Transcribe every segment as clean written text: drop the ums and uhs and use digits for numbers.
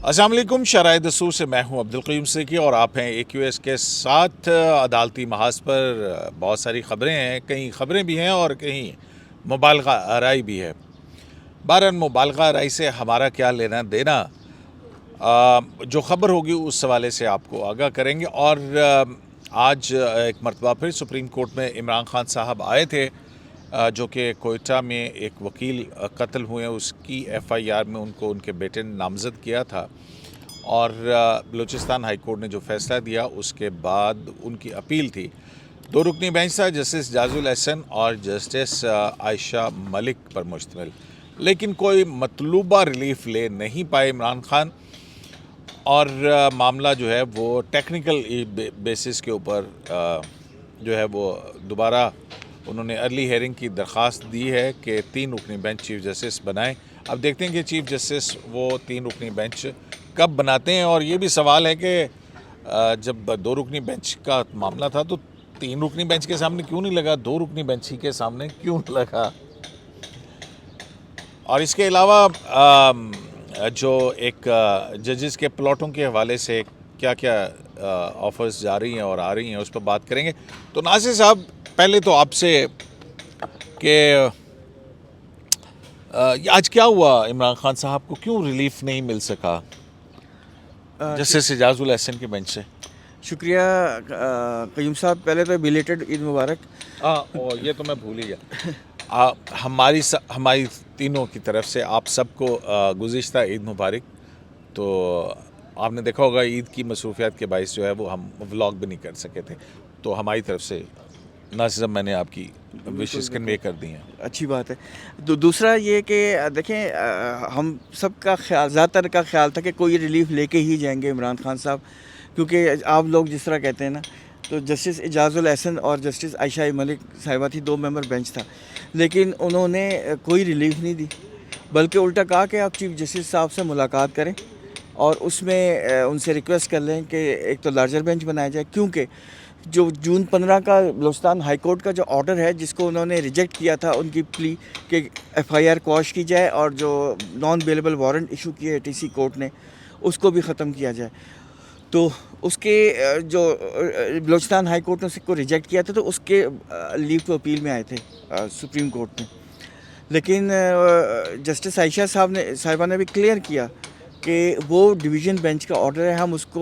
अस्सलाम वालेकुम। शराय दस्तूर से मैं हूं अब्दुल क़य्यूम सिद्दीकी और आप हैं AQS के साथ। अदालती महाज पर बहुत सारी ख़बरें हैं, कहीं ख़बरें भी हैं और कहीं मुबालगा आराई भी है। बहरहाल मुबालगा आराई से हमारा क्या लेना देना, जो ख़बर होगी उस हवाले से आपको आगाह करेंगे। और आज एक मरतबा फिर सुप्रीम कोर्ट में इमरान खान साहब आए थे, जो कि कोयटा में एक वकील कत्ल हुए, उसकी FIR में उनको उनके बेटे ने नामज़द किया था। और बलूचिस्तान हाई कोर्ट ने जो फ़ैसला दिया उसके बाद उनकी अपील थी। 2 रुकनी बेंच था, जस्टिस जाजुल अहसन और जस्टिस आयशा मलिक पर मुश्तमिल, लेकिन कोई मतलूबा रिलीफ ले नहीं पाए इमरान खान। और मामला जो है वो टेक्निकल बेसिस के ऊपर जो है वो दोबारा उन्होंने अर्ली हेयरिंग की दरख्वास्त दी है कि 3 रुकनी बेंच चीफ जस्टिस बनाएं। अब देखते हैं कि चीफ जस्टिस वो 3 रुकनी बेंच कब बनाते हैं। और ये भी सवाल है कि जब 2 रुकनी बेंच का मामला था तो 3 रुकनी बेंच के सामने क्यों नहीं लगा, 2 रुकनी बेंच ही के सामने क्यों लगा। और इसके अलावा जो एक जजेस के प्लॉटों के हवाले से क्या क्या ऑफर्स जा रही हैं और आ रही हैं, उस पर बात करेंगे। तो नासिर साहब, पहले तो आपसे कि आज क्या हुआ, इमरान खान साहब को क्यों रिलीफ नहीं मिल सका जस्टिस जाजुल अहसन के बेंच से? शुक्रिया क़य्यूम साहब, पहले तो बिलेटेड ईद मुबारक। और ये तो मैं भूल ही गया। हमारी तीनों की तरफ से आप सबको गुज़िश्ता ईद मुबारक। तो आपने देखा होगा ईद की मसरूफियात के बाइस जो है वो हम व्लॉग भी नहीं कर सके थे, तो हमारी तरफ से नासिर, मैंने आपकी विशेष कन्वे कर दी हैं। अच्छी बात है। तो दूसरा ये कि देखें, हम सब का ख्याल, ज़्यादातर का ख्याल था कि कोई रिलीफ लेके ही जाएंगे इमरान खान साहब, क्योंकि आप लोग जिस तरह कहते हैं ना, तो जस्टिस जाजुल अहसन और जस्टिस आयशा मलिक साहिबा थी, 2 मेंबर बेंच था, लेकिन उन्होंने कोई रिलीफ नहीं दी, बल्कि उल्टा कहा कि आप चीफ जस्टिस साहब से मुलाकात करें और उसमें उनसे रिक्वेस्ट कर लें कि एक तो लार्जर बेंच बनाया जाए, क्योंकि जो जून 15 का बलूचिस्तान हाई कोर्ट का जो ऑर्डर है, जिसको उन्होंने रिजेक्ट किया था, उनकी प्ली कि FIR क्वाश की जाए और जो नॉन बेलेबल वारंट इशू किए ATC कोर्ट ने, उसको भी ख़त्म किया जाए। तो उसके जो बलूचिस्तान हाई कोर्ट ने उसको रिजेक्ट किया था, तो उसके लीव टू अपील में आए थे सुप्रीम कोर्ट में। लेकिन जस्टिस आयशा साहिबा ने भी क्लियर किया कि वो डिवीज़न बेंच का ऑर्डर है, हम उसको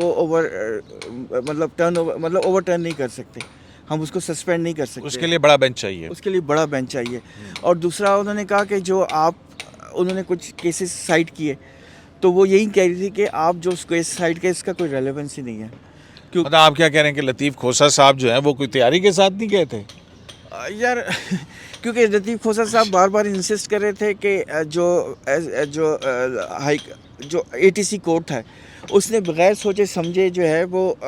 ओवरटर्न नहीं कर सकते, हम उसको सस्पेंड नहीं कर सकते। उसके लिए बड़ा बेंच चाहिए। उसके लिए बड़ा बेंच चाहिए। और दूसरा उन्होंने कहा कि उन्होंने कुछ केसेस साइट किए, तो वो यही कह रही थी कि आप जो केस साइट के, इसका कोई रेलेवेंस ही नहीं है। क्यों मतलब आप क्या कह रहे हैं कि लतीफ़ खोसा साहब जो हैं वो कोई तैयारी के साथ नहीं गए थे? यार क्योंकि लतीफ़ खोसा साहब बार बार इंसिस्ट कर रहे थे कि जो ATC कोर्ट है, उसने बगैर सोचे समझे जो है वो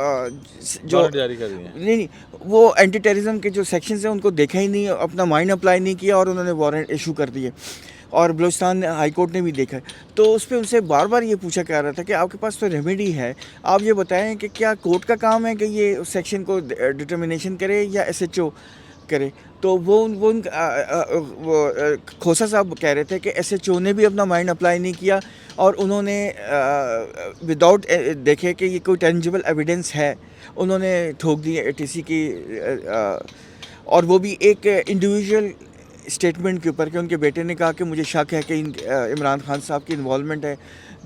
जो जारी कर दिए। नहीं, वो एंटी टेररिज्म के जो सेक्शंस हैं उनको देखा ही नहीं, अपना माइंड अप्लाई नहीं किया और उन्होंने वारंट इशू कर दिए। और बलूचिस्तान हाई कोर्ट ने भी देखा, तो उस पर उनसे बार बार ये पूछा जा रहा था कि आपके पास तो रेमेडी है, आप ये बताएं कि क्या कोर्ट का काम है कि ये उस सेक्शन को डिटर्मिनेशन करे या SHO करे। तो वो खोसा साहब कह रहे थे कि SHO ने भी अपना माइंड अप्लाई नहीं किया और उन्होंने विदाउट देखे कि ये कोई टेंजिबल एविडेंस है, उन्होंने ठोक दी ATC की, और वो भी एक इंडिविजुअल स्टेटमेंट के ऊपर कि उनके बेटे ने कहा कि मुझे शक है कि इमरान खान साहब की इन्वॉल्वमेंट है,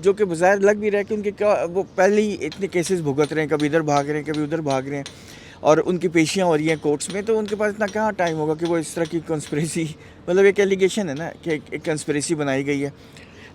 जो कि बज़ाहिर लग भी रहा है कि उनके वो पहले ही इतने केसेस भुगत रहे हैं, कभी इधर भाग रहे हैं, कभी उधर भाग रहे हैं, और उनकी पेशियां हो रही हैं कोर्ट्स में, तो उनके पास इतना कहाँ टाइम होगा कि वो इस तरह की कंस्पिरेसी, मतलब एक एलिगेशन है ना कि एक कंस्पिरेसी बनाई गई है।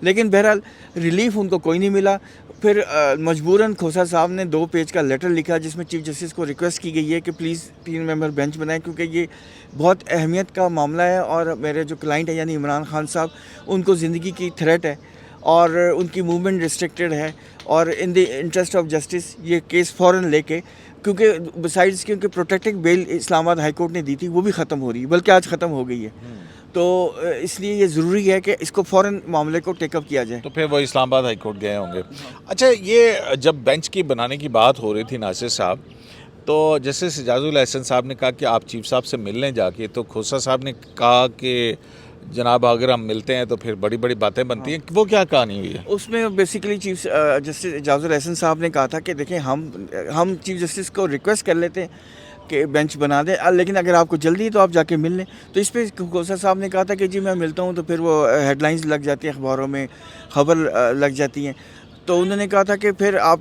लेकिन बहरहाल रिलीफ उनको कोई नहीं मिला। फिर मजबूरन खोसा साहब ने 2 पेज का लेटर लिखा जिसमें चीफ जस्टिस को रिक्वेस्ट की गई है कि प्लीज़ 3 मेंबर बेंच बनाएं, क्योंकि ये बहुत अहमियत का मामला है और मेरे जो क्लाइंट है यानी इमरान खान साहब, उनको ज़िंदगी की थ्रेट है और उनकी मूवमेंट रिस्ट्रिक्टेड है, और in the interest of justice ये केस फ़ौरन लेके, क्योंकि बिसाइड्स क्योंकि protective bail Islamabad high court ने दी थी, वो भी ख़त्म हो रही है, बल्कि आज ख़त्म हो गई है। तो इसलिए ये ज़रूरी है कि इसको फ़ौरन मामले को टेकअप किया जाए। तो फिर वो इस्लामाबाद हाई कोर्ट गए होंगे। अच्छा, ये जब बेंच की बनाने की बात हो रही थी नासिर साहब, तो जैसे सिजाजुल एहसन साहब ने कहा कि आप चीफ साहब से मिलने जाके, तो खोसा साहब ने कहा कि जनाब अगर हम मिलते हैं तो फिर बड़ी बड़ी बातें बनती हैं। वो क्या कहानी हुई है? उसमें basically chief justice Ejazul Ehsan साहब ने कहा था कि देखिए हम चीफ जस्टिस को रिक्वेस्ट कर लेते हैं कि बेंच बना दें, लेकिन अगर आपको जल्दी है तो आप जाके मिल लें। तो इस पर खोसा साहब ने कहा था कि जी मैं मिलता हूँ, तो फिर वो हेडलाइंस लग जाती हैं, अखबारों में खबर लग जाती हैं। तो उन्होंने कहा था कि फिर आप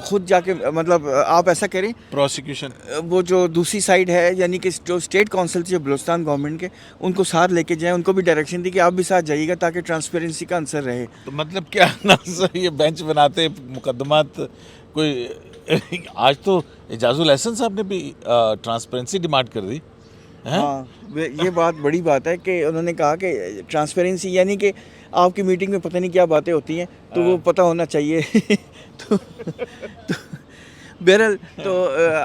ख़ुद जाके मतलब आप ऐसा करें, प्रोसिक्यूशन वो जो दूसरी साइड है यानी कि जो स्टेट काउंसिल जो बलूचिस्तान गवर्नमेंट के, उनको साथ लेके जाएं, उनको भी डायरेक्शन दी कि आप भी साथ जाइएगा ताकि ट्रांसपेरेंसी का आंसर रहे। तो मतलब क्या ना ये बेंच बनाते मुकदमात कोई आज तो एजाजुल एहसन साहब ने भी ट्रांसपेरेंसी डिमांड कर दी है। हाँ, ये बात बड़ी बात है कि उन्होंने कहा कि ट्रांसपेरेंसी यानी कि आपकी मीटिंग में पता नहीं क्या बातें होती हैं, तो वो पता होना चाहिए। तो बहरहाल तो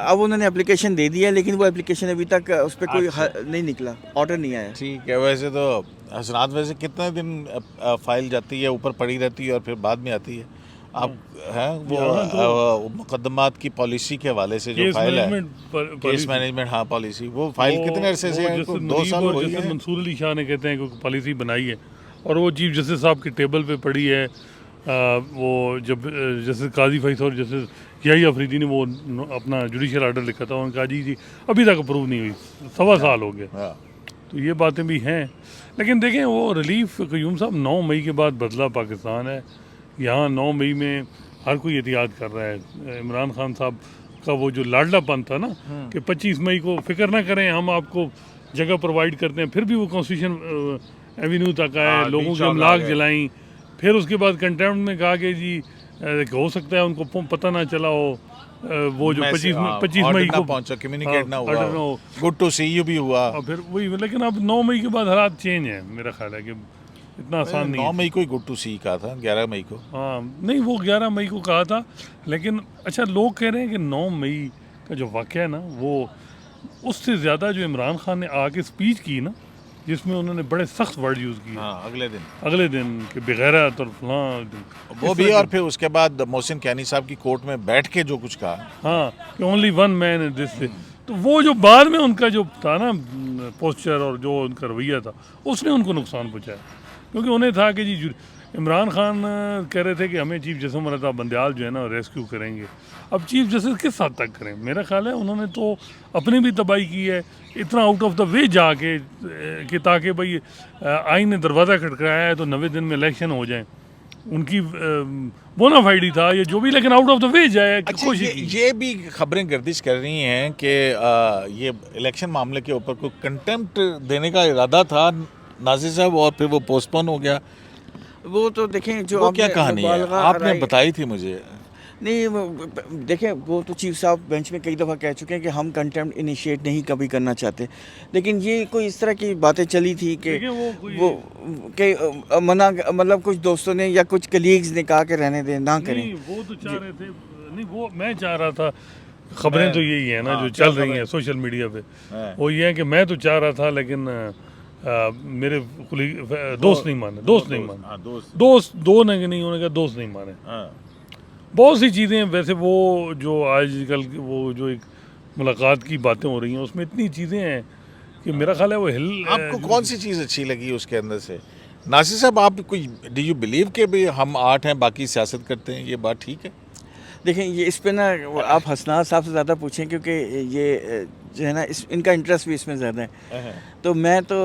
अब उन्होंने एप्लीकेशन दे दी है, लेकिन वो एप्लीकेशन अभी तक उस पर कोई नहीं निकला, ऑर्डर नहीं आया। ठीक है। वैसे तो हसनात, वैसे कितने दिन फाइल जाती है, ऊपर पड़ी रहती है और फिर बाद में आती है? आप हैं वो मुकदमात की पॉलिसी के हवाले से जो फाइल है, केस मैनेजमेंट, हाँ पॉलिसी, वो फाइल कितने अरसे से है? 2 साल हो गए। मंसूर अली शाह ने कहते हैं कि पॉलिसी बनाई है और वो चीफ जस्टिस साहब की टेबल पे पड़ी है। वो जब जस्टिस काजी फैसल और जस्टिस यही अफरीदी ने वो अपना जुडिशियल आर्डर लिखा था, उन्होंने कहा जी अभी तक अप्रूव नहीं हुई, 1.25 साल हो गया। तो ये बातें भी हैं, लेकिन देखें वो रिलीफ क़य्यूम साहब 9 मई के बाद बदला पाकिस्तान है। यहाँ 9 मई में हर कोई एहतियात कर रहा है। इमरान खान साहब का वो जो लाडलापन था ना कि 25 मई को फिक्र ना करें, हम आपको जगह प्रोवाइड करते हैं, फिर भी वो कॉन्स्टिट्यूशन एवेन्यू तक आए, लोगों के अमलाक जलाई, फिर उसके बाद कंटेम्प्ट में कहा कि जी हो सकता है उनको पता ना चला हो, वो जो 25 मई को पहुंचा, कम्युनिकेट ना हुआ, गुड टू सी यू भी हुआ, और फिर वही। लेकिन अब 9 मई के बाद हालात चेंज है, मेरा ख्याल है कि इतना आसान नहीं। 9 मई को ही गुड टू सी कहा था, 11 मई को हाँ नहीं, वो 11 मई को कहा था, लेकिन अच्छा लोग कह रहे हैं कि 9 मई का जो वाक़या है ना, वो उससे ज़्यादा जो इमरान खान ने आके स्पीच की ना, जिसमें उन्होंने बड़े सख्त वर्ड यूज़ किए, हाँ, अगले दिन कि बेगैरत और फलां वो भी, और फिर उसके बाद मोहसिन कैनी साहब की कोर्ट में बैठ के जो कुछ कहा, हाँ कि only one man in this, तो वो जो बाद में उनका जो था ना पोस्चर और जो उनका रवैया था, उसने उनको नुकसान पहुँचाया। क्योंकि उन्हें था कि जी इमरान खान कह रहे थे कि हमें चीफ जस्टिस मरता बंदयाल जो है ना रेस्क्यू करेंगे। अब चीफ जस्टिस किस हद तक करें? मेरा ख्याल है उन्होंने तो अपनी भी तबाही की है, इतना आउट ऑफ द वे जाके कि ताकि भाई आइन ने दरवाज़ा खटखटाया है तो 90 दिन में इलेक्शन हो जाए, उनकी बोनाफाइडी था ये जो भी, लेकिन आउट ऑफ द वे जाए। अच्छा, ये भी खबरें गर्दिश कर रही हैं कि ये इलेक्शन मामले के ऊपर कोई कंटेम्प्ट देने का इरादा था नाज़िर साहब, और फिर वो पोस्टपोन हो गया। वो तो देखें जो वो क्या कहानी है, आपने बताई थी मुझे। नहीं देखें, वो तो चीफ साहब बेंच में कई दफ़ा कह चुके हैं कि हम कंटेम्प्ट इनिशिएट नहीं कभी करना चाहते, लेकिन ये कोई इस तरह की बातें चली थी कि वो कि मना, मतलब कुछ दोस्तों ने या कुछ कलीग्स ने कहा कि रहने दें, ना करें। वो तो चाह रहे थे, नहीं वो मैं चाह रहा था, खबरें तो यही है ना जो चल रही हैं सोशल मीडिया पे, वो ये है कि मैं तो चाह रहा था, लेकिन मेरे दोस्त नहीं माने, दोस्त दो नहीं उन्होंने कहा दोस्त नहीं माने। बहुत सी चीज़ें, वैसे वो जो आजकल वो जो एक मुलाकात की बातें हो रही हैं उसमें इतनी चीज़ें हैं कि मेरा ख्याल है वो आपको कौन सी चीज़ अच्छी लगी उसके अंदर से? नासिर साहब, आप कोई डू यू बिलीव कि भाई हम 8 हैं बाकी सियासत करते हैं, ये बात ठीक है? देखें, ये इस पे ना आप हसनात साहब से ज़्यादा पूछें, क्योंकि ये जो है ना इनका इंटरेस्ट भी इसमें ज़्यादा है। तो मैं तो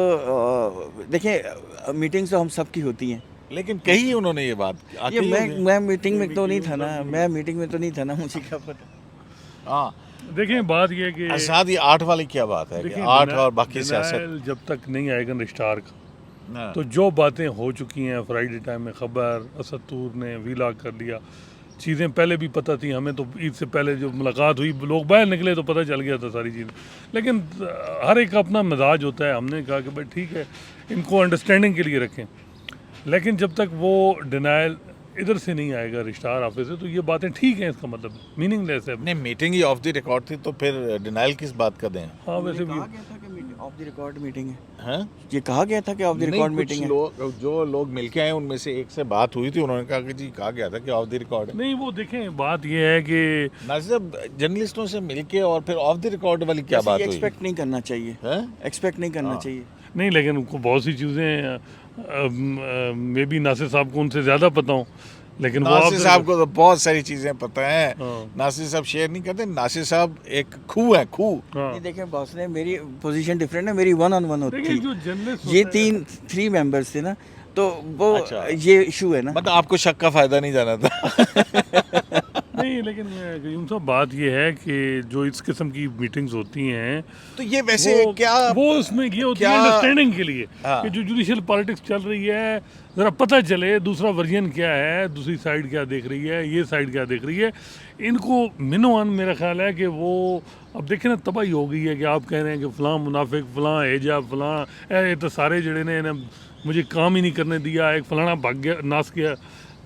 देखें, मीटिंग्स तो हम सब की होती हैं, लेकिन कही उन्होंने ये बात, ये मैं मीटिंग में तो नहीं था ना, मैं मीटिंग में तो नहीं था ना, मुझे क्या पता। हाँ देखें, बात ये कि साथ ये 8 वाली क्या बात है कि 8 और बाकी सियासत जब तक नहीं आएगा रिश्तार का, तो जो बातें हो चुकी हैं, फ्राइडे टाइम में खबर, असद तूर ने वीलॉग कर लिया, चीज़ें पहले भी पता थी हमें, तो ईद से पहले जो मुलाकात हुई लोग बाहर निकले तो पता चल गया था सारी चीज़ें, लेकिन हर एक का अपना मिजाज होता है। हमने कहा कि भाई ठीक है, इनको अंडरस्टैंडिंग के लिए रखें, लेकिन जब तक वो डिनाइल इधर से नहीं आएगा रिश्तार ऑफिस से, तो ये बातें ठीक हैं, इसका मतलब मीनिंगलेस है। नहीं, meeting he of the record थी, तो फिर डिनाइल किस बात का दें? हाँ वैसे भी ऑफ द रिकॉर्ड मीटिंग है, हैं? ये कहा गया था कि ऑफ द नहीं, रिकॉर्ड कुछ मीटिंग है। लोग जो लोग मिलके आए उनमें से एक से बात हुई थी, उन्होंने कहा कि जी कहा गया था कि ऑफ द रिकॉर्ड है। नहीं वो देखें बात ये है कि नासिर साहब जर्नलिस्टों से मिलके और फिर ऑफ द रिकॉर्ड वाली क्या वैसे बात ये हुई? एक्सपेक्ट नहीं करना चाहिए, हैं? एक्सपेक्ट नहीं करना हाँ। चाहिए। नहीं लेकिन उनको बहुत सी चीज़ें मे बी नासिर साहब को उनसे ज़्यादा पता हो, लेकिन वो नासिर आप साहब को तो बहुत सारी चीजें पता हैं। हाँ। नासिर साहब शेयर नहीं करते। नासिर साहब एक खूह है, खूह। हाँ। नहीं देखें बॉस ने, मेरी पोजीशन डिफरेंट है, मेरी 1-on-1 होती देखिए जो थी। जर्नलिस्ट ये होता है- 3 मेंबर्स थे ना, तो वो अच्छा। ये इशू है ना। मतलब आपको शक का फायदा नहीं जाना था। नहीं लेकिन कयूम साहब बात ये है कि जो इस किस्म की मीटिंग्स होती हैं तो ये वैसे वो क्या वो उसमें ये होती है क्या- अंडरस्टैंडिंग के लिए हाँ। कि जो जुडिशियल पॉलिटिक्स चल रही है ज़रा पता चले दूसरा वर्जन क्या है, दूसरी साइड क्या देख रही है, ये साइड क्या देख रही है। इनको मिनोअन मेरा ख्याल है कि वो अब देखें ना तबाही हो गई है कि आप कह रहे हैं कि फ़लाँ मुनाफिक, फ़लाँ एजा, फ़लाँ ये तो सारे जड़े ने ना मुझे काम ही नहीं करने दिया, एक फ़लाना भाग गया, नास गया,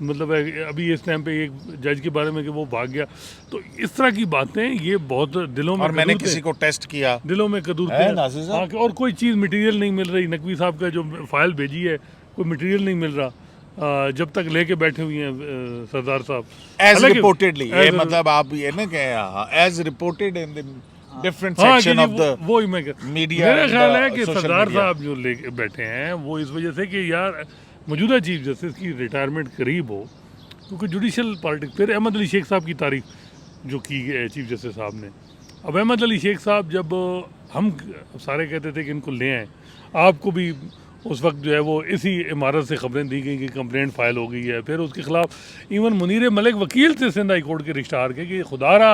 मतलब अभी इस टाइम पे एक जज के बारे में कि वो भाग गया। तो इस तरह की बातें ये बहुत दिलों में और मैंने कदूरते- किसी को टेस्ट किया। दिलों में कदूरते है हैं। नासिर साहब? हाँ, कि और कोई चीज़ मटेरियल नहीं मिल रही। नकवी साहब का जो फाइल भेजी है कोई मटेरियल नहीं मिल रहा, जब तक लेके बैठे हुए हैं सरदार साहब। एज हालांकि- रिपोर्टेडली, ये as- मतलब आप ये ना कहें as reported in the different हाँ, सेक्शन कि ऑफ द वो ही मैं media मेरा and ख्याल the है कि social सरदार media। साहब जो ले बैठे हैं वो इस वजह से कि यार मौजूदा चीफ जस्टिस की रिटायरमेंट करीब हो, क्योंकि जुडिशल पॉलिटिक्स। फिर अहमद अली शेख साहब की तारीफ जो की है चीफ जस्टिस साहब ने। अब अहमद अली शेख साहब जब हम सारे कहते थे कि इनको ले आएँ, आपको भी उस वक्त जो है वो इसी इमारत से ख़बरें दी गई कि कंप्लेंट फ़ाइल हो गई है। फिर उसके ख़िलाफ़ इवन मुनीर मलिक वकील थे सिंध हाई कोर्ट के रिश्तेदार के कि खुदारा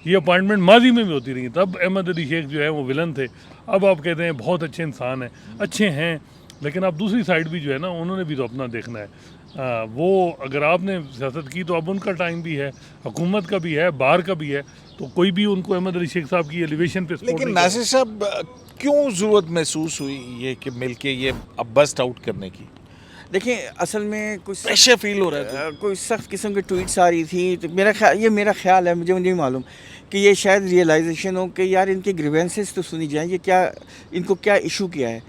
ये अपॉइंटमेंट माजी में भी होती रही। तब अहमद अली शेख जो है वो विलन थे। अब आप कहते हैं बहुत अच्छे इंसान हैं, अच्छे हैं, लेकिन अब दूसरी साइड भी जो है ना उन्होंने भी तो अपना देखना है। वो अगर आपने सियासत की तो अब उनका टाइम भी है, हुकूमत का भी है, बार का भी है, तो कोई भी उनको अहमद अली शेख साहब की एलिवेशन पे support लेकिन नहीं नासिर साहब क्यों जरूरत महसूस हुई ये कि मिलके ये अब बस्ट आउट करने की? देखिए असल में कुछ प्रेशर फील हो रहा है। कोई सख्त किस्म की ट्वीट्स आ रही थी, तो मेरा ख्याल है, मुझे नहीं मालूम कि ये शायद रियलाइजेशन हो कि यार इनके ग्रीवेंसेस तो सुनी जाएं, ये क्या इनको क्या इशू किया है।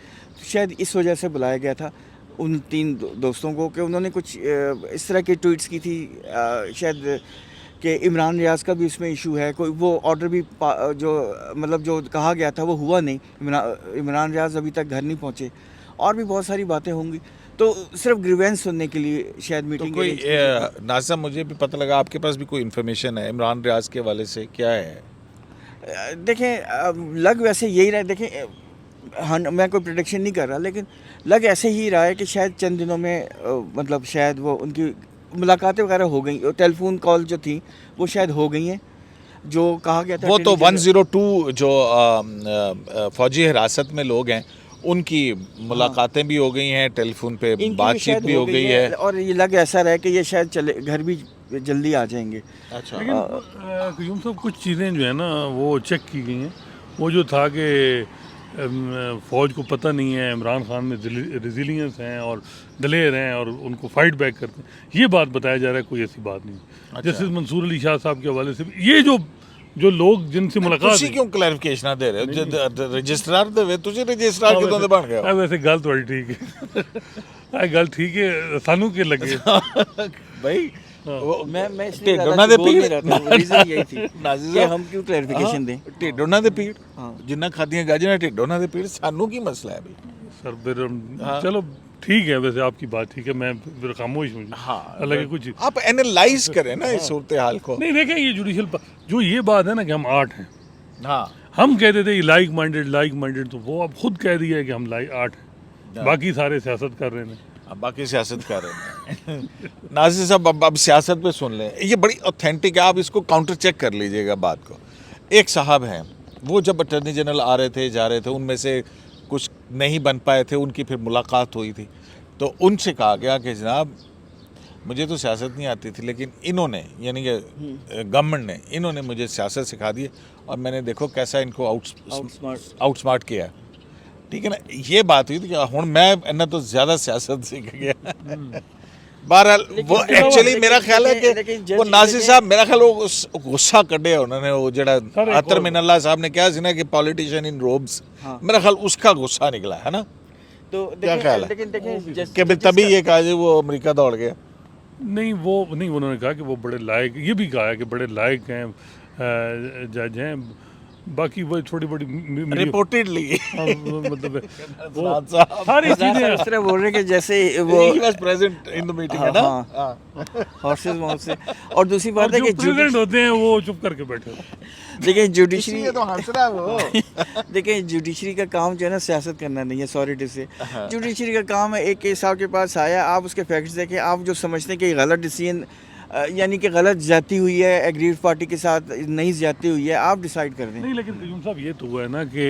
शायद इस वजह से बुलाया गया था उन 3 दोस्तों को कि उन्होंने कुछ इस तरह की ट्वीट्स की थी, शायद कि इमरान रियाज का भी इसमें इशू है, कोई वो ऑर्डर भी जो मतलब जो कहा गया था वो हुआ नहीं, इमरान रियाज अभी तक घर नहीं पहुँचे, और भी बहुत सारी बातें होंगी। तो सिर्फ ग्रीवेंस सुनने के लिए शायद तो मीटिंग कोई नासिर साहब मुझे भी पता लगा आपके पास भी कोई इन्फॉर्मेशन है इमरान रियाज के हवाले से, क्या है? देखें लग वैसे यही रहा है। देखें हाँ, मैं कोई प्रोडिक्शन नहीं कर रहा, लेकिन लग ऐसे ही रहा है कि शायद चंद दिनों में मतलब शायद वो उनकी मुलाकातें वगैरह हो गई, टेलीफोन कॉल जो थी वो शायद हो गई हैं, जो कहा गया था। वो तो 102 जो फौजी हिरासत में लोग हैं उनकी मुलाकातें भी हो गई हैं, टेलीफोन पे इनकी भी बातचीत शायद भी हो गई है। और ये लग ऐसा रहा है कि ये शायद चले घर भी जल्दी आ जाएंगे। अच्छा, लेकिन कयूम साहब कुछ चीज़ें जो है ना वो चेक की गई हैं। वो जो था कि फ़ौज को पता नहीं है इमरान खान में रेजिलियंस हैं और दलेर हैं और उनको फाइट बैक करते हैं, ये बात बताया जा रहा है, कोई ऐसी बात नहीं। अच्छा। जैसे मंसूर अली शाह साहब के हवाले से भी ये जो लोग जिनसे मुलाकात ਤੁਸੀਂ क्यों क्लैरिफिकेशन दे रहे हो? रजिस्ट्रार दे तुझे रजिस्ट्रार कितों दे बन गए हो? वैसे गल थोड़ी ठीक है गल ठीक है सानू के लगे भाई मैं इसलिए ढिड ज़्यादा ਉਹਨਾਂ ਦੇ बोल नहीं ਪੀੜ रहा था, रीज़न यही थी नाज़िर कि साहब, हम क्यों क्लैरिफिकेशन दें। ਢਿੱਡ ਉਹਨਾਂ ਦੇ ਪੀੜ, हाँ। ਜਿੰਨਾ ਖਾਦੀਆਂ ਗਾਜਰਾਂ ਢਿੱਡ ਉਹਨਾਂ ਦੇ ਪੀੜ, ਸਾਨੂੰ ਕੀ ਮਸਲਾ है भाई? सर फिर हाँ। चलो ठीक है, वैसे आपकी बात ठीक है, मैं फिर खामोश हूँ। हाँ, हालांकि कुछ आप एनालाइज करें ना इस सूरत हाल को। नहीं देखें ये जुडिशल जो ये बात है ना कि हम 8 हैं, हाँ, हम कहते थे लाइक माइंडेड, तो वो अब खुद कह दिया है कि हम 8 हैं, बाकी सारे सियासत कर रहे हैं। अब बाकी सियासत कर रहे हैं। नाज़िर साहब अब सियासत पे सुन लें, ये बड़ी ऑथेंटिक है, आप इसको काउंटर चेक कर लीजिएगा बात को। एक साहब हैं, वो जब अटर्नी जनरल आ रहे थे जा रहे थे, उनमें से कुछ नहीं बन पाए थे, उनकी फिर मुलाकात हुई थी, तो उनसे कहा गया कि जनाब मुझे तो सियासत नहीं आती थी, लेकिन इन्होंने यानी कि गवर्नमेंट ने इन्होंने मुझे सियासत सिखा दी और मैंने देखो कैसा इनको आउटस्मार्ट किया है। ठीक है ना, ये बात हुई थी कि हुण मैं इन्ना तो ज़्यादा सियासत सीख गया। बहरहाल वो लेकिन- एक्चुअली लेकिन- मेरा ख्याल है लेकिन कि जज- वो नासिर लेकिन- साहब मेरा ख्याल वो गुस्सा कढ़िया उन्होंने वो जड़ा सर, एक अतर और- मिनल्ला साहब ने कहा सी ना कि पॉलिटिशियन इन रोब्स, हाँ। मेरा ख्याल उसका गुस्सा निकला है ना, तो क्या ख्याल है? लेकिन देखें कि भी तभी ये कहा जी वो अमेरिका दौड़ गया। नहीं वो नहीं, उन्होंने कहा कि वो बड़े लायक, ये भी कहा है कि बड़े लायक हैं, जज हैं, बाकी वो थोड़ी बड़ी मेरी- रिपोर्टेडली हाँ, मतलब है, वो साहब साहब सारी चीज़ें इस तरह बोल रहे हैं कि जैसे वो he was present in the meeting है ना। हाँ। हाँ। हॉर्सेस माउथ से। और दूसरी बात है जो कि प्रेसिडेंट होते हैं वो चुप करके बैठे होते हैं। देखिए जुडिशरी इसलिए तो हंस रहा है वो। देखिए जुडिशरी का काम जो है ना सियासत करना नहीं है, सॉरी टू से। हाँ। जुडिशरी का काम है, एक केस आपके पास आया, आप उसके फैक्ट्स देखें, आप जो समझते हैं कि गलत डिसीजन यानी कि गलत ज्यादती हुई है, एग्रीड पार्टी के साथ नहीं ज्यादती हुई है, आप डिसाइड कर दें। नहीं, लेकिन कयूम साहब ये तो हुआ है ना कि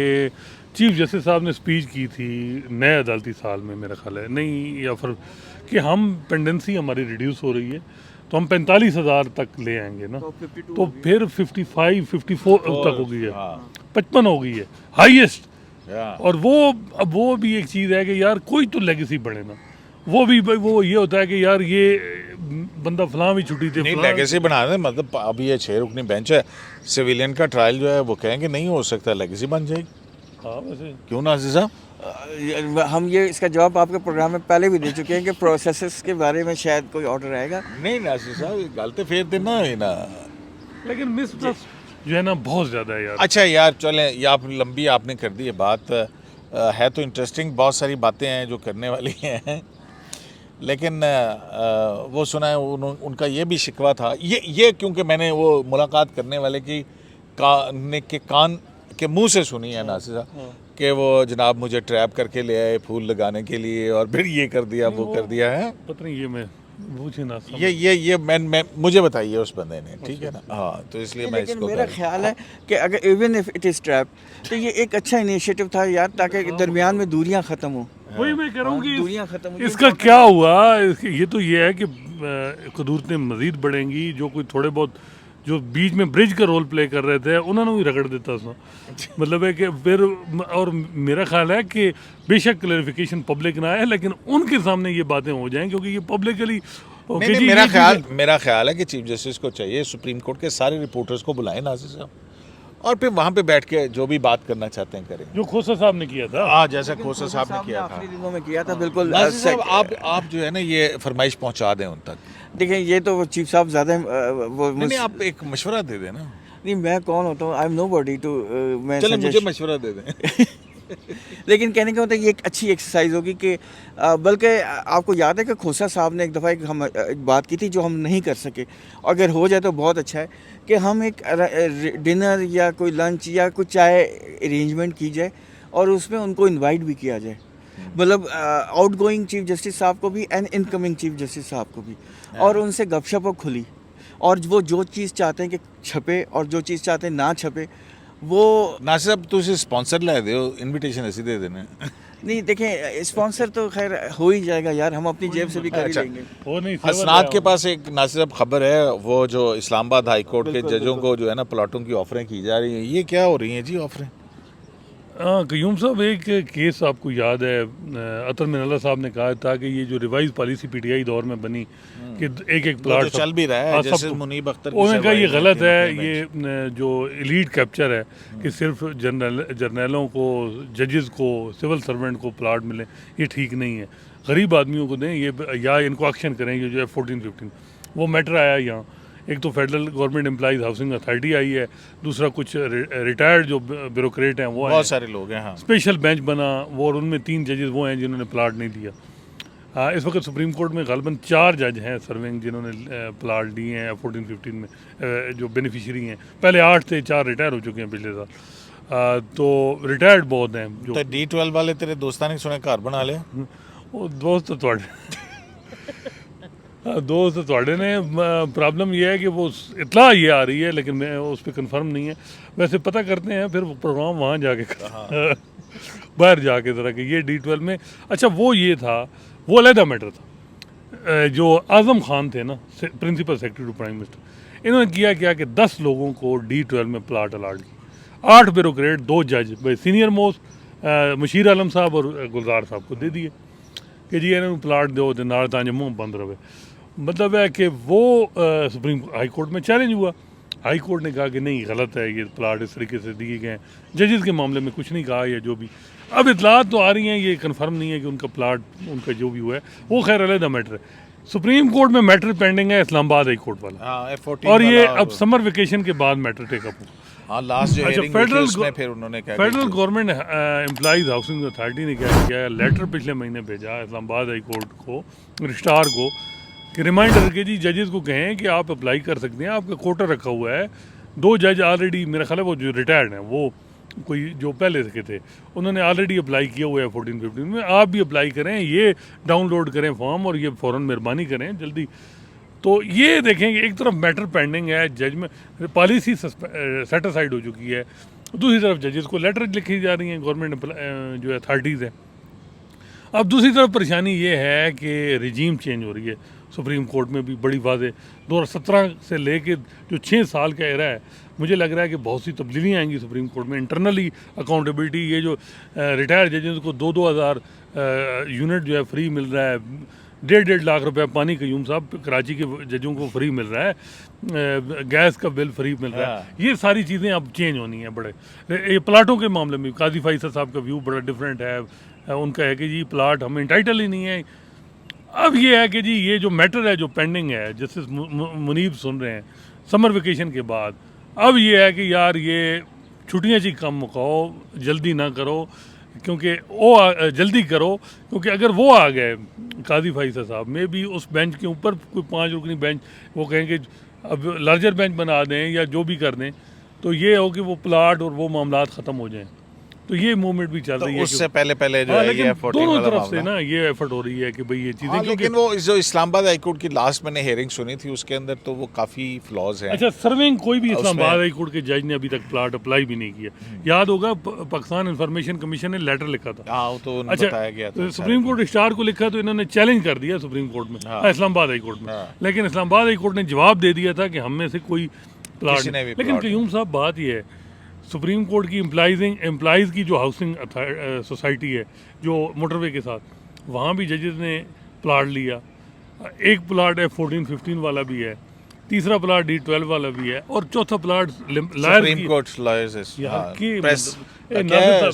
चीफ जस्टिस साहब ने स्पीच की थी नए अदालती साल में, मेरा ख्याल है नहीं, या फिर कि हम पेंडेंसी हमारी रिड्यूस हो रही है तो हम 45,000 तक ले आएंगे ना, तो 52 तो फिर 55 54 तक हो गई है, हाँ। 55 हो गई है हाईएस्ट। Yeah. और वो अब वो भी एक चीज़ है कि यार कोई तो लेगेसी बढ़े ना, वो भी वो ये होता है कि यार ये बंदा फलां भी छुट्टी थे, नहीं फलां- लेगेसी बना दें, मतलब अभी ये 6 रुकनी बेंच है, सिविलियन का ट्रायल जो है वो कहेंगे नहीं हो सकता, लेगेसी बन जाएगी। हाँ वैसे क्यों नासिर साहब? हम ये इसका जवाब आपके प्रोग्राम में पहले भी दे चुके हैं कि प्रोसेसेस के बारे में शायद कोई ऑर्डर आएगा। नहीं नासिर साहब गल तो फेर देना है ना। लेकिन मिसट्रस्ट जो है ना बहुत ज़्यादा है यार। अच्छा यार चलें, ये आप लंबी आपने कर दी है बात, है तो इंटरेस्टिंग, बहुत सारी बातें हैं जो करने वाली हैं, लेकिन वो सुना है उनका ये भी शिकवा था, ये क्योंकि मैंने वो मुलाकात करने वाले की कान के मुंह से सुनी है नासिर साहब कि वो जनाब मुझे ट्रैप करके ले आए फूल लगाने के लिए और फिर ये कर दिया वो कर दिया है। पता नहीं ये मैं पूछे ना समझ। ये मैं मुझे बताइए उस बंदे ने, ठीक है ना। हाँ तो इसलिए मैं लेकिन इसको मेरा कर- ख्याल है कि अगर even if it is trap तो ये एक अच्छा इनिशिएटिव था यार, ताकि दरमियान में दूरियां ख़त्म हो। वही मैं कह रहा हूँ कि दूरियां खत्म हो, इसका क्या हुआ, ये तो ये है कि कदूरतें मज़ीद बढ़ेंगी, जो कोई थोड़े बहुत जो बीच में ब्रिज का रोल प्ले कर रहे थे उन्होंने भी रगड़ देता उसमें। मतलब है कि फिर और मेरा ख्याल है कि बेशक क्लैरिफिकेशन पब्लिक ना आए, लेकिन उनके सामने ये बातें हो जाएं, क्योंकि ये पब्लिकली नहीं, नहीं, मेरा ख्याल है कि चीफ जस्टिस को चाहिए सुप्रीम कोर्ट के सारे रिपोर्टर्स को बुलाएं नासिर साहब, और फिर वहाँ पे बैठ के जो भी बात करना चाहते हैं करें। जो खोसा साहब ने किया था। हाँ जैसा खोसा साहब ने किया था। आखिरी दिनों में किया था बिल्कुल। नासिर साहब आप जो है ना ये फरमाइश पहुँचा दें उन तक। देखें ये तो वो चीफ साहब ज़्यादा वो नहीं आप एक मशवरा दे दें ना। नहीं, मैं कौन होता हूँ, आई एम नोबडी टू मैं चलो मुझे suggest- मशवरा दे दें। लेकिन कहने का मतलब ये एक अच्छी एक्सरसाइज होगी कि बल्कि आपको याद है कि खोसा साहब ने एक दफ़ा एक बात की थी जो हम नहीं कर सके, अगर हो जाए तो बहुत अच्छा है कि हम एक डिनर या कोई लंच या कुछ चाय अरेंजमेंट की जाए और उसमें उनको इनवाइट भी किया जाए, मतलब आउट गोइंग चीफ जस्टिस साहब को भी एंड इनकमिंग चीफ जस्टिस साहब को भी, और उनसे गपशप हो खुली, और वो जो चीज़ चाहते हैं कि छपे और जो चीज़ चाहते हैं ना छपे वो। नासिर साहब तुझे स्पॉन्सर ला दो, इनविटेशन ऐसे दे देने। नहीं देखें स्पॉन्सर तो खैर हो ही जाएगा यार, हम अपनी जेब से भी कर ही अच्छा। लेंगे। वो नहीं हसनात के पास एक नासिर साहब खबर है, वो जो इस्लामाबाद हाई कोर्ट के जजों को जो है ना प्लॉटों की ऑफरें की जा रही हैं, ये क्या हो रही हैं जी ऑफरें? हाँ कयूम साहब, एक केस आपको याद है, अतर मिनल्ला साहब ने कहा था कि ये जो रिवाइज पॉलिसी पीटीआई दौर में बनी कि एक एक वो प्लाट तो चल भी रहा है, हाँ, जैसे सबको- मुनीब अख्तर की उन्होंने कहा ये survival गलत के है, मुकदमे ये जो एलीट कैप्चर है कि सिर्फ जर्नलों को, जजेस को, सिविल सर्वेंट को प्लाट मिले, ये ठीक नहीं है, गरीब आदमियों को दें ये, या इनको एक्शन करें, ये जो है 14-15 वो मैटर आया यहाँ। एक तो federal government employees housing authority आई है, दूसरा कुछ रिटायर्ड जो ब्यूरोक्रेट हैं वो बहुत सारे लोग हैं। हाँ स्पेशल बेंच बना वो, और उनमें 3 जजेस वो हैं जिन्होंने प्लाट नहीं दिया। इस वक्त सुप्रीम कोर्ट में ग़ालिबन 4 जज हैं सर्विंग जिन्होंने प्लाट दिए हैं 14-15 में, जो बेनिफिशरी हैं। पहले 8 थे, 4 रिटायर हो चुके हैं पिछले साल, तो रिटायर्ड बहुत हैं जो। तो D12 वाले तेरे दोस्तान ने सुने घर बना ले। वो दोस्त दोस्त थोड़े ने, प्रॉब्लम ये है कि वो इतला ये आ रही है, लेकिन मैं उस पर कंफर्म नहीं है, वैसे पता करते हैं फिर प्रोग्राम वहाँ जाके बाहर जाके ज़रा कि ये D12 में। अच्छा वो ये था, वो अलहदा मैटर था, जो आज़म खान थे ना principal secretary to prime minister, इन्होंने किया क्या कि 10 लोगों को D12 में प्लाट अलाट की, 8 ब्यूरोक्रेट, 2 जज, भाई सीनियर मोस्ट मुशीर आलम साहब और गुलजार साहब को दे दिए। कि जी इन्होंने प्लाट दो तो नाल तां जो मुंह बंद रहे। मतलब है कि वो सुप्रीम हाई कोर्ट में चैलेंज हुआ। हाई कोर्ट ने कहा कि नहीं, गलत है, ये प्लाट इस तरीके से दिए गए हैं। जजेस के मामले में कुछ नहीं कहा या जो भी। अब इतलात तो आ रही हैं, ये कंफर्म नहीं है कि उनका प्लाट, उनका जो भी हुआ है वो खैर अलग मैटर है। सुप्रीम कोर्ट में मैटर पेंडिंग है इस्लामाबाद हाई कोर्ट वाला, हाँ, F14 और ये वाला। अब समर वेकेशन के बाद मैटर टेकअप होगा। हाँ, लास्ट जो अच्छा, hearing हुई थी फेडरल उसमें फिर उन्होंने क्या federal government employees housing authority ने क्या किया है, लेटर पिछले महीने भेजा इस्लामाबाद हाई कोर्ट को, रजिस्ट्रार को, कि रिमाइंडर के जी जजेस को कहें कि आप अप्लाई कर सकते हैं, आपका कोटा रखा हुआ है। 2 जज ऑलरेडी, मेरा ख्याल है वो जो रिटायर्ड हैं, वो कोई जो पहले के थे, उन्होंने ऑलरेडी अप्लाई किया हुआ है 14-15 में। आप भी अप्लाई करें, ये डाउनलोड करें फॉर्म और ये फ़ौरन मेहरबानी करें जल्दी। तो ये देखें कि एक तरफ मैटर पेंडिंग है, जज में पॉलिसी सेटिसाइड हो चुकी है, दूसरी तरफ जजेस को लेटर लिखी जा रही हैं गवर्नमेंट जो अथॉरिटीज़ है। अब दूसरी तरफ परेशानी ये है कि रिजीम चेंज हो रही है सुप्रीम कोर्ट में भी बड़ी वाज़ेह। 2017 से लेके जो 6 साल का एरा है, मुझे लग रहा है कि बहुत सी तब्दीलियाँ आएंगी सुप्रीम कोर्ट में। इंटरनली अकाउंटेबिलिटी, ये जो रिटायर्ड जजेस को 2-2 हज़ार यूनिट जो है फ्री मिल रहा है, 1.5 लाख रुपए पानी कयूम साहब कराची के जजों को फ्री मिल रहा है, गैस का बिल फ्री मिल रहा है। ये सारी चीज़ें अब चेंज होनी है बड़े। ये प्लाटों के मामले में काजी फैसल साहब का व्यू बड़ा डिफरेंट है। उनका है कि जी प्लाट हमें इंटाइटल ही नहीं है। अब ये है कि जी ये जो मैटर है जो पेंडिंग है, जस्टिस मुनीब सुन रहे हैं समर वेकेशन के बाद, अब ये है कि यार ये छुट्टियाँ ची कम मुकाओ, जल्दी ना करो, क्योंकि वो जल्दी करो, क्योंकि अगर वो आ गए काजी फैसल साहब में भी उस बेंच के ऊपर कोई 5 रुकनी बेंच, वो कहेंगे अब लार्जर बेंच बना दें या जो भी कर दें, तो ये हो कि वो प्लाट और वो मामला ख़त्म हो जाएं। तो ये मूवमेंट भी चल रही है उससे पहले जो हाँ, है लेकिन ये F14 दोनों वाला तरफ से मामला। ना ये एफर्ट हो रही है कि भाई ये चीज़ें, हाँ, क्योंकि लेकिन वो जो इस्लामाबाद हाई कोर्ट की लास्ट मैंने हेयरिंग सुनी थी उसके अंदर तो वो काफ़ी फ्लॉज हैं। अच्छा, सर्विंग कोई भी उसमें- इस्लामाबाद हाई कोर्ट के जज ने अभी तक प्लाट अप्लाई भी नहीं किया। याद होगा पाकिस्तान इंफॉर्मेशन कमीशन ने लेटर लिखा था। हाँ, वो तो अच्छा, बताया गया था। सुप्रीम कोर्ट स्टार को लिखा तो इन्होंने चैलेंज कर दिया सुप्रीम कोर्ट में, हाँ। इस्लामाबाद हाई कोर्ट में। हाँ। लेकिन इस्लामाबाद हाई कोर्ट ने जवाब दे दिया था कि हम में से कोई प्लाट किसी ने नहीं। भी लेकिन प्लाट कयूम साहब बात ये है, सुप्रीम कोर्ट की एम्प्लॉइज़ की जो हाउसिंग सोसाइटी है जो मोटरवे के साथ, वहाँ भी जजेस ने प्लाट लिया। एक प्लाट F14-15 वाला भी है, तीसरा प्लाट D12 वाला भी है, और चौथा plot lawyer supreme court lawyers यहाँ की प्रेस मतलब- क्या है, Nazir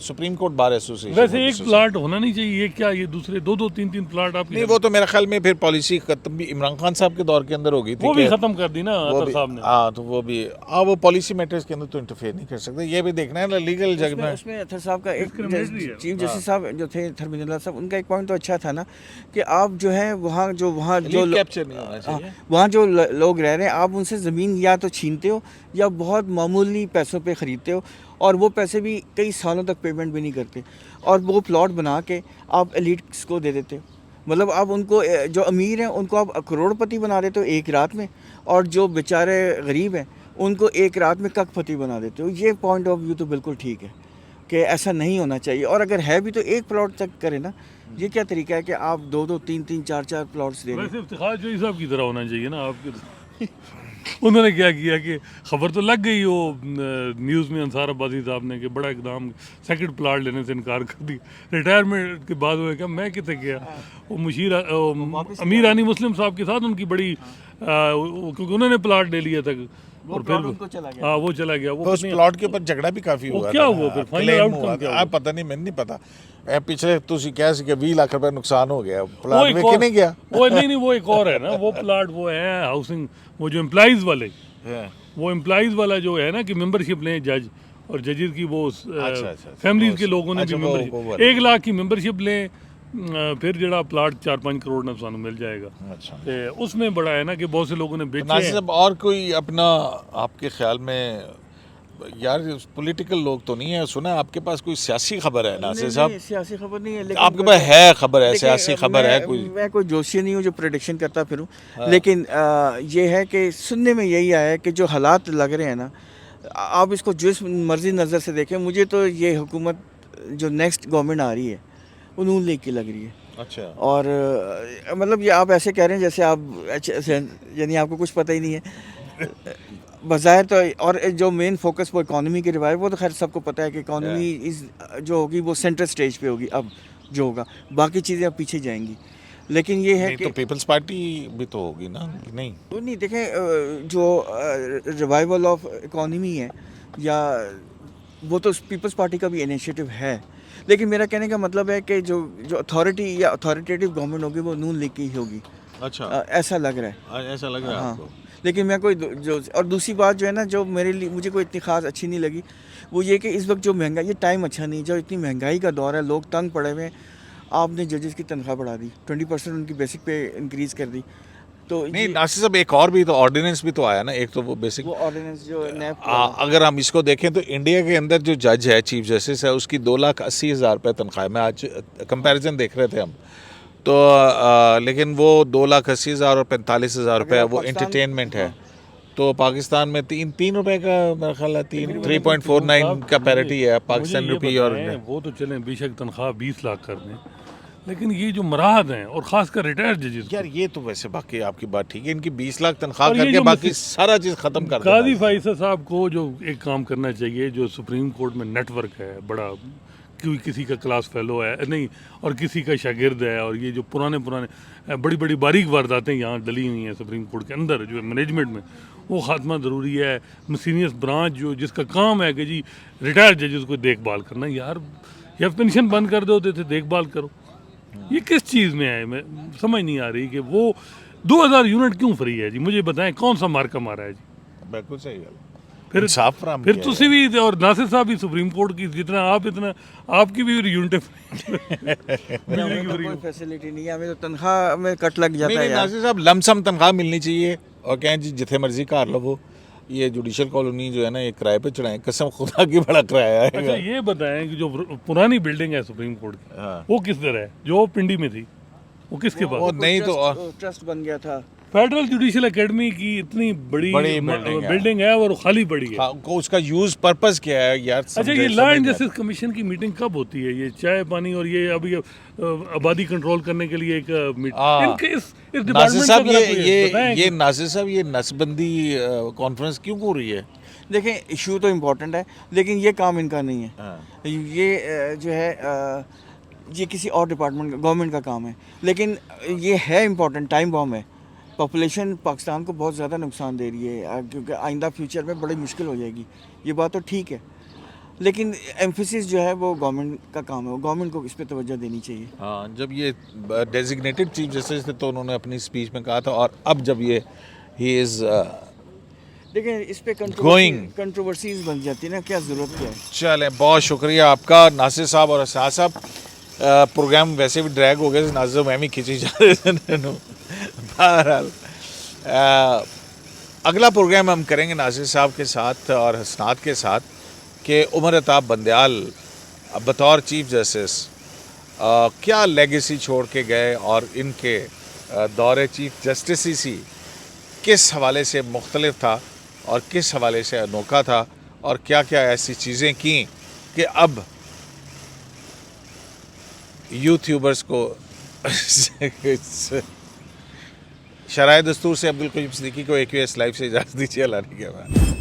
supreme court bar association. वैसे एक प्लाट होना नहीं चाहिए, ये क्या, ये दूसरे 2-2 3-3 प्लाट आप नहीं, वो तो मेरे ख्याल में फिर पॉलिसी खत्म भी इमरान खान साहब के दौर के अंदर हो गई थी वो भी कि- खत्म कर दी ना वो अतर भी- साहब ने। हाँ, तो वो भी वो पॉलिसी मैटर्स के अंदर तो इंटरफेयर नहीं कर सकते। ये भी देखना है ना लीगल जज में। उसमें अतर साहब का एक Discriminatory है। चीफ जस्टिस साहब जो थे थर्मिनल्ला साहब, उनका एक पॉइंट तो अच्छा था ना कि आप जो है वहाँ जो Elite capture नहीं होना चाहिए। वहाँ जो लोग रह रहे हैं, आप उनसे ज़मीन या तो छीनते हो या बहुत मामूली पैसों पे ख़रीदते हो, और वो पैसे भी कई सालों तक पेमेंट भी नहीं करते, और वो प्लॉट बना के आप एलिट्स को दे देते हो। मतलब आप उनको जो अमीर हैं उनको आप करोड़पति बना देते हो एक रात में, और जो बेचारे गरीब हैं उनको एक रात में कखपति बना देते हो। ये पॉइंट ऑफ व्यू तो बिल्कुल ठीक है कि ऐसा नहीं होना चाहिए, और अगर है भी तो एक प्लॉट तक करें ना। ये क्या तरीका है कि आप 2-2 3-3 4-4 प्लॉट्स दे रहे हैं। वैसे इफ्तिखार जोई साहब की तरह होना चाहिए ना आपके। उन्होंने क्या किया कि खबर तो लग गई वो न्यूज़ में, अंसार अब्बासी साहब ने, कि बड़ा एकदम सेकंड प्लाट लेने से इनकार कर दिया। रिटायरमेंट के बाद वो क्या, मैं कितने गया, वो अमीर रानी मुस्लिम साहब के साथ उनकी बड़ी क्योंकि उन्होंने प्लाट ले लिया था, और फिर उनको चला गया। हाँ वो चला गया। वो तो उस पत्नी- प्लॉट के ऊपर झगड़ा भी काफी वो हुआ क्या था। हुआ फिर? फाइनल Claim आउटकम हुआ क्या था। हुआ? पता नहीं, मैंने नहीं पता। पिछले तुसी कह सके 20 लाख रुपए नुकसान हो गया, वो प्लाट एक में और- नहीं गया। वो नहीं, वो एक और है ना, वो प्लाट वो है हाउसिंग, वो जो एम्प्लॉइज वाले, हाँ। वो एम्प्लॉइज वाला जो है ना कि मेंबरशिप लें जज और जजेस की, वो अच्छा। फैमिलीज के लोगों ने भी अच्छा, मेंबरशिप, वो 1 लाख की मेंबरशिप लें, फिर जड़ा प्लाट 4-5 करोड़ ना सानू मिल जाएगा। अच्छा। ते उसमें बड़ा है ना कि बहुत से लोगों ने बेचे नासिर हैं। साहब, और कोई अपना आपके ख्याल में, यार पॉलिटिकल लोग तो नहीं है, सुना है आपके पास कोई सियासी खबर है नासिर नहीं, साहब? नहीं, सियासी खबर नहीं है, लेकिन आपके पास है खबर है, देखिए, सियासी खबर है मैं- कोई? मैं कोई जोशी नहीं हूँ जो प्रेडिक्शन करता फिरूं, लेकिन ये है कि सुनने में यही आया है कि जो हालात लग रहे हैं ना, आप इसको जिस मर्जी नज़र से देखें, मुझे तो ये हुकूमत जो नेक्स्ट गवर्नमेंट आ रही है वो नून लीग की लग रही है। अच्छा। और मतलब ये आप ऐसे कह रहे हैं जैसे आप यानी आपको कुछ पता ही नहीं है बज़ाहिर तो। और जो मेन फोकस वो इकॉनमी की रिवाइव, वो तो खैर सबको पता है कि इकॉनमी इस जो होगी वो सेंट्रल स्टेज पे होगी अब जो होगा, बाकी चीज़ें अब पीछे जाएंगी। लेकिन ये है नहीं कि तो पीपल्स पार्टी भी तो होगी ना कि नहीं? वो नहीं देखें, जो रिवाइवल ऑफ इकोनॉमी है या वो तो पीपल्स पार्टी का भी इनिशिएटिव है, लेकिन मेरा कहने का मतलब है कि जो जो अथॉरिटी या अथॉरिटेटिव गवर्नमेंट होगी वो नून लीग की ही होगी, अच्छा, ऐसा लग रहा है। ऐसा लग रहा है हाँ, आपको? लेकिन मैं कोई जो और दूसरी बात जो है ना, जो मेरे लिए मुझे कोई इतनी खास अच्छी नहीं लगी, वो ये कि इस वक्त जो महंगाई, ये टाइम अच्छा नहीं, जो इतनी महंगाई का दौर है, लोग तंग पड़े हुए हैं, आपने जजेस की तनख्वाह बढ़ा दी, 20% उनकी बेसिक पे इंक्रीज़ कर दी। तो नहीं नासिर साहब, एक और भी तो ऑर्डिनेंस भी तो आया ना, एक तो वो बेसिक, वो ऑर्डिनेंस जो नैप अगर हम इसको देखें तो इंडिया के अंदर जो जज है, चीफ जस्टिस है, उसकी 2,80,000 रुपये तनख्वाह में, आज कंपैरिजन देख रहे थे हम तो लेकिन वो 2,80,000 और 45,000 रुपये वो एंटरटेनमेंट है। तो पाकिस्तान में तीन रुपए का मेरा ख्याल है, 3.49 का पैरिटी है पाकिस्तान मुझे ये रुपी और बताएं, वो तो चलें बेशक तनख्वाह 20 लाख कर दें, लेकिन ये जो मराहत हैं और खासकर रिटायर्ड जजेस, यार ये तो वैसे बाकी आपकी बात ठीक है, इनकी 20 लाख तनख्वाह और ये करके जो बाकी सारा चीज़ ख़त्म कर काजी देना। फैसल साहब को जो एक काम करना चाहिए, जो सुप्रीम कोर्ट में नेटवर्क है बड़ा, कोई किसी का क्लास फेलो है नहीं और किसी का शागिर्द है, और ये जो पुराने बड़ी बड़ी बारीक वारदातें यहाँ डली हुई हैं सुप्रीम कोर्ट के अंदर जो मैनेजमेंट में, वो खात्मा ज़रूरी है। सीनियर ब्रांच जो जिसका काम है कि जी रिटायर्ड जजेस को देखभाल करना, यार या पेंशन बंद कर दो, देते देखभाल करो। ये किस चीज़ में है, मैं समझ नहीं आ रही कि वो 2000 यूनिट क्यों फ्री है जी, मुझे बताएं कौन सा मार्का मारा है जी। बिल्कुल सही है। फिर इंसाफ फराहम फिर किया तुसी भी और नासिर साहब भी सुप्रीम कोर्ट की जितना आप इतना आपकी भी यूनिट कोई फैसिलिटी नहीं है, हमें तो तनख्वाह में कट लग जाता है नहीं यार। नासिर साहब, लमसम तनख्वाह मिलनी चाहिए और कहें जी जिथे मर्जी कर लो। वो ये जुडिशल कॉलोनी जो है ना, ये किराए पे चढ़ाएं, कसम खुदा की बड़ा किराया अच्छा है। ये बताएं कि जो पुरानी बिल्डिंग है सुप्रीम कोर्ट की, हाँ। वो किस तरह है, जो पिंडी में थी, वो किसके वो पास? नहीं तो ट्रस्ट बन गया था। फेडरल जुडिशल एकेडमी की इतनी बड़ी बिल्डिंग है और खाली पड़ी है। हाँ, को उसका यूज पर्पस क्या है यार? अच्छा ये लॉ एंड जस्टिस कमीशन की मीटिंग कब होती है? ये चाय पानी और ये अभी आबादी कंट्रोल करने के लिए एक मीटिंग, इनके इस नासिर डिपार्टमेंट साहब, का ये नासिर साहब, ये नसबंदी कॉन्फ्रेंस क्यों हो रही है? देखें, इशू तो इम्पोर्टेंट है, लेकिन ये काम इनका नहीं है। हाँ। ये जो है ये किसी और डिपार्टमेंट का, गवर्नमेंट का काम है, लेकिन ये है इम्पोर्टेंट, टाइम बॉम्ब है। पॉपुलेशन पाकिस्तान को बहुत ज़्यादा नुकसान दे रही है, क्योंकि आइंदा फ्यूचर में बड़ी मुश्किल हो जाएगी, ये बात तो ठीक है, लेकिन एम्फेसिस जो है वो गवर्नमेंट का काम है, वो गवर्नमेंट को इस पर तवज्जो देनी चाहिए। हाँ, जब ये डेजिग्नेटेड चीफ जस्टिस थे तो उन्होंने अपनी स्पीच में कहा था, और अब जब ये ही इज़ लेकिन इस पे Going. कंट्रोवर्सीज बन जाती है ना, क्या ज़रूरत क्या है। चलें, बहुत शुक्रिया आपका नासिर साहब और असाद साहब। प्रोग्राम वैसे भी ड्रैग हो गया, नासिर मैं भी खींची जा रहे थे। बहरहाल अगला प्रोग्राम हम करेंगे नासिर साहब के साथ और हसनात के साथ कि उमर अताब बंदयाल बतौर चीफ जस्टिस क्या लेगेसी छोड़ के गए और इनके दौरे चीफ जस्टिस ही किस हवाले से मुख्तलिफ था और किस हवाले से अनोखा था, और क्या क्या ऐसी चीज़ें की कि अब यूट्यूबर्स को शराय दस्तूर से अब्दुल कयूम सिद्दीकी को AQS लाइव से इजाज़त दीजिए। अल्लाह के बाद।